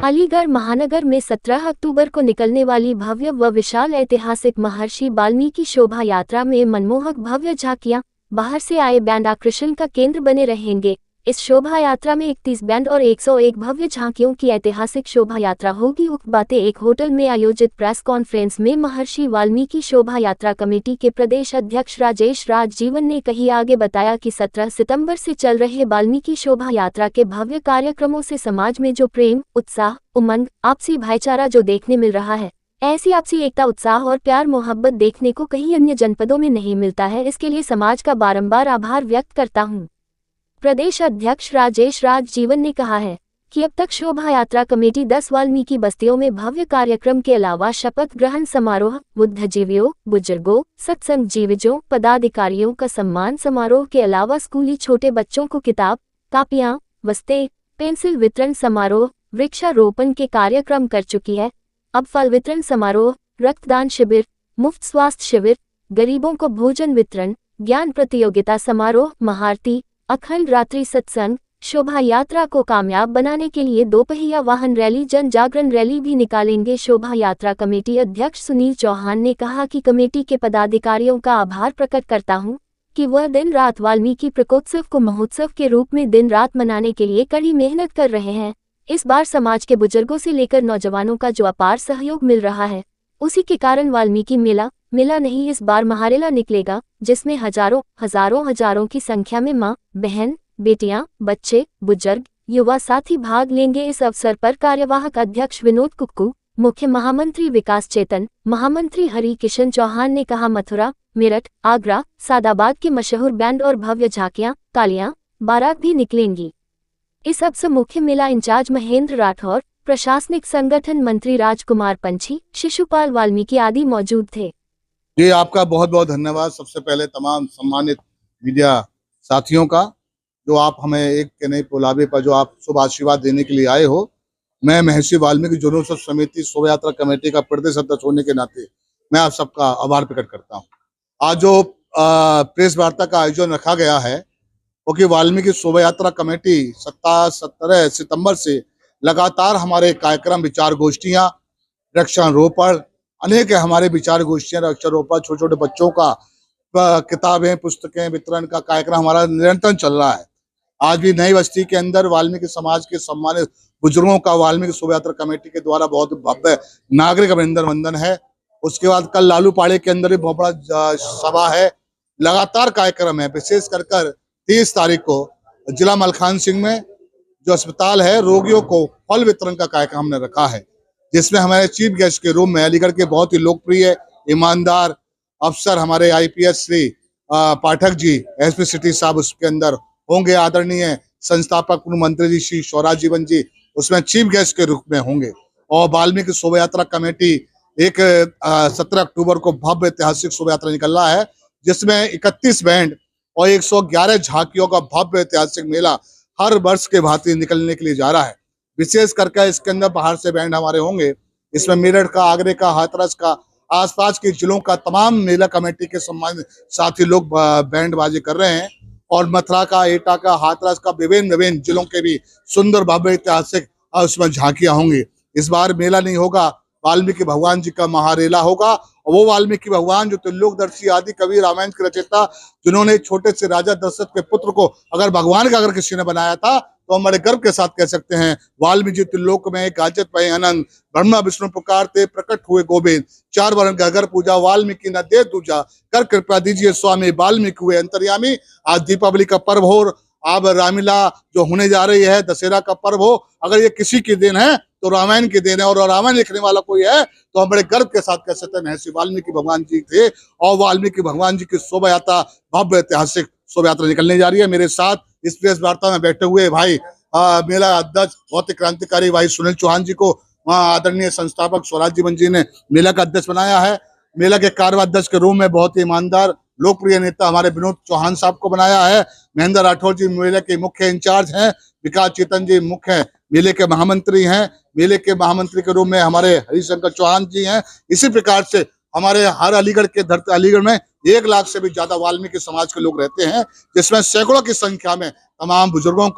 अलीगढ़ महानगर में 17 अक्टूबर को निकलने वाली भव्य व विशाल ऐतिहासिक महर्षि वाल्मीकि शोभा यात्रा में मनमोहक भव्य झांकियां, बाहर से आए बैंड आकर्षण का केंद्र बने रहेंगे। इस शोभा यात्रा में 31 बैंड और 101 भव्य झांकियों की ऐतिहासिक शोभा यात्रा होगी। उक्त बातें एक होटल में आयोजित प्रेस कॉन्फ्रेंस में महर्षि वाल्मीकि शोभा यात्रा कमेटी के प्रदेश अध्यक्ष राजेश राजजीवन ने कही। आगे बताया कि 17 सितंबर से चल रहे वाल्मीकि शोभा यात्रा के भव्य कार्यक्रमों से समाज में जो प्रेम, उत्साह, उमंग, आपसी भाईचारा जो देखने मिल रहा है, ऐसी आपसी एकता, उत्साह और प्यार मोहब्बत देखने को कहीं अन्य जनपदों में नहीं मिलता है। इसके लिए समाज का बारंबार आभार व्यक्त करता हूं। प्रदेश अध्यक्ष राजेश राजजीवन ने कहा है कि अब तक शोभा यात्रा कमेटी 10 वाल्मीकि बस्तियों में भव्य कार्यक्रम के अलावा शपथ ग्रहण समारोह, बुद्धजीवियों, बुजुर्गों, सत्संग जीवियों, पदाधिकारियों का सम्मान समारोह के अलावा स्कूली छोटे बच्चों को किताब, कापियां, वस्ते, पेंसिल वितरण समारोह, वृक्षारोपण के कार्यक्रम कर चुकी है। अब फल वितरण समारोह, रक्तदान शिविर, मुफ्त स्वास्थ्य शिविर, गरीबों को भोजन वितरण, ज्ञान प्रतियोगिता समारोह, महाआरती, अखंड रात्रि सत्संग, शोभा यात्रा को कामयाब बनाने के लिए दोपहिया वाहन रैली, जन जागरण रैली भी निकालेंगे। शोभा यात्रा कमेटी अध्यक्ष सुनील चौहान ने कहा कि कमेटी के पदाधिकारियों का आभार प्रकट करता हूं कि वह दिन रात वाल्मीकि प्रकोत्सव को महोत्सव के रूप में दिन रात मनाने के लिए कड़ी मेहनत कर रहे हैं। इस बार समाज के बुजुर्गों से लेकर नौजवानों का जो अपार सहयोग मिल रहा है, उसी के कारण वाल्मीकि मेला नहीं, इस बार महारेला निकलेगा, जिसमें हजारों की संख्या में मां, बहन, बेटियां, बच्चे, बुजुर्ग, युवा साथी भाग लेंगे। इस अवसर पर कार्यवाहक अध्यक्ष विनोद कुक्कू, मुख्य महामंत्री विकास चेतन, महामंत्री हरि किशन चौहान ने कहा, मथुरा, मेरठ, आगरा, सादाबाद के मशहूर बैंड और भव्य झांकियां, तालियां, बारात भी निकलेंगी। इस अवसर मुख्य मेला इंचार्ज महेंद्र राठौर, प्रशासनिक संगठन मंत्री राजकुमार पंछी, शिशुपाल वाल्मीकि आदि मौजूद थे। जी, आपका बहुत बहुत धन्यवाद। सबसे पहले तमाम सम्मानित मीडिया साथियों का, जो आप हमें एक के नए बुलावे पर जो आप शुभ आशीर्वाद देने के लिए आए हो। मैं महर्षि वाल्मीकि जन्मोत्सव समिति शोभा यात्रा कमेटी का प्रदेश अध्यक्ष होने के नाते मैं आप सबका आभार प्रकट करता हूँ। आज जो प्रेस वार्ता का आयोजन रखा गया है, क्योंकि वाल्मीकि शोभा यात्रा कमेटी 17 सितंबर से लगातार हमारे कार्यक्रम, विचार गोष्ठियां, वृक्षारोपण, अनेक हमारे विचार गोष्ठियां, वृक्षारोपण, छोटे छोटे बच्चों का किताबें, पुस्तकें वितरण का कार्यक्रम हमारा निरंतर चल रहा है। आज भी नई बस्ती के अंदर वाल्मीकि समाज के सम्मानित बुजुर्गों का वाल्मीकि शोभा यात्रा कमेटी के द्वारा बहुत भव्य नागरिक अभिनंदन वंदन है। उसके बाद कल लालूपाड़े के अंदर भी बहुत बड़ा सभा है। लगातार कार्यक्रम है। विशेष कर 30 तारीख को जिला मलखान सिंह में जो अस्पताल है, रोगियों को फल वितरण का कार्यक्रम हमने रखा है, जिसमें हमारे चीफ गेस्ट के रूप में अलीगढ़ के बहुत ही लोकप्रिय, ईमानदार अफसर हमारे IPS Shri Pathak ji, SP city साहब उसके अंदर होंगे। आदरणीय संस्थापक मंत्री जी श्री स्वराज जीवन जी उसमें चीफ गेस्ट के रूप में होंगे। और वाल्मीकि शोभा यात्रा कमेटी 17 अक्टूबर को भव्य ऐतिहासिक शोभा यात्रा निकल रहा है, जिसमें 31 बैंड और 111 झांकियों का भव्य ऐतिहासिक मेला हर वर्ष के भांति निकलने के लिए जा रहा है। विशेष करके इसके अंदर बाहर से बैंड हमारे होंगे। इसमें मेरठ का, आगरे का, हाथरस का, आसपास के जिलों का तमाम मेला कमेटी के सम्मानित साथी लोग बैंड बाजी कर रहे हैं। और मथुरा का, एटा का, हाथरस का, विभिन्न जिलों के भी सुंदर भव्य ऐतिहासिक उसमें झांकियां होंगी। इस बार मेला नहीं होगा, वाल्मीकि भगवान जी का महारेला होगा। और वो वाल्मीकि भगवान जो त्रिलोकदर्शी आदि कवि, रामायण के रचयिता, जिन्होंने छोटे से राजा दशरथ के पुत्र को अगर भगवान का अगर किसी ने बनाया था, तो हम बड़े गर्व के साथ कह सकते हैं, वाल्मीकि त्रिलोक में गाजत भय अनंत, ब्रह्मा विष्णु पुकारते प्रकट हुए गोविंद, 4 वरण अगर पूजा, वाल्मीकि न दे दूजा, कर कृपा दीजिए स्वामी, वाल्मीकि हुए अंतर्यामी। आज दीपावली का पर्व हो, अब रामलीला जो होने जा रही है, दशहरा का पर्व हो, अगर ये किसी की देन है तो रामायण की देन है। और रामायण लिखने वाला कोई है तो हम बड़े गर्व के साथ कह सकते हैं महर्षि वाल्मीकि भगवान जी थे। और वाल्मीकि भगवान जी की शोभा यात्रा, भव्य ऐतिहासिक शोभा यात्रा निकलने जा रही है। मेरे साथ इस प्रेस वार्ता में बैठे हुए भाई मेला अध्यक्ष, बहुत ही क्रांतिकारी भाई सुनील चौहान जी को आदरणीय संस्थापक स्वराज जीवन जी ने मेला का अध्यक्ष बनाया है। मेला के कार्यवाध्यक्ष के रूप में बहुत ही ईमानदार लोकप्रिय नेता हमारे विनोद चौहान साहब को बनाया है। महेंद्र राठौर जी मेले के मुख्य इंचार्ज हैं। विकास चेतन जी मुख्य मेले के महामंत्री हैं। मेले के महामंत्री के रूप में हमारे हरिशंकर चौहान जी हैं। इसी प्रकार से हमारे हर अलीगढ़ के धरती अलीगढ़ में 1 लाख से भी ज्यादा वाल्मीकि समाज के लोग रहते हैं, जिसमें सैकड़ों की संख्या में तमाम बुजुर्गों को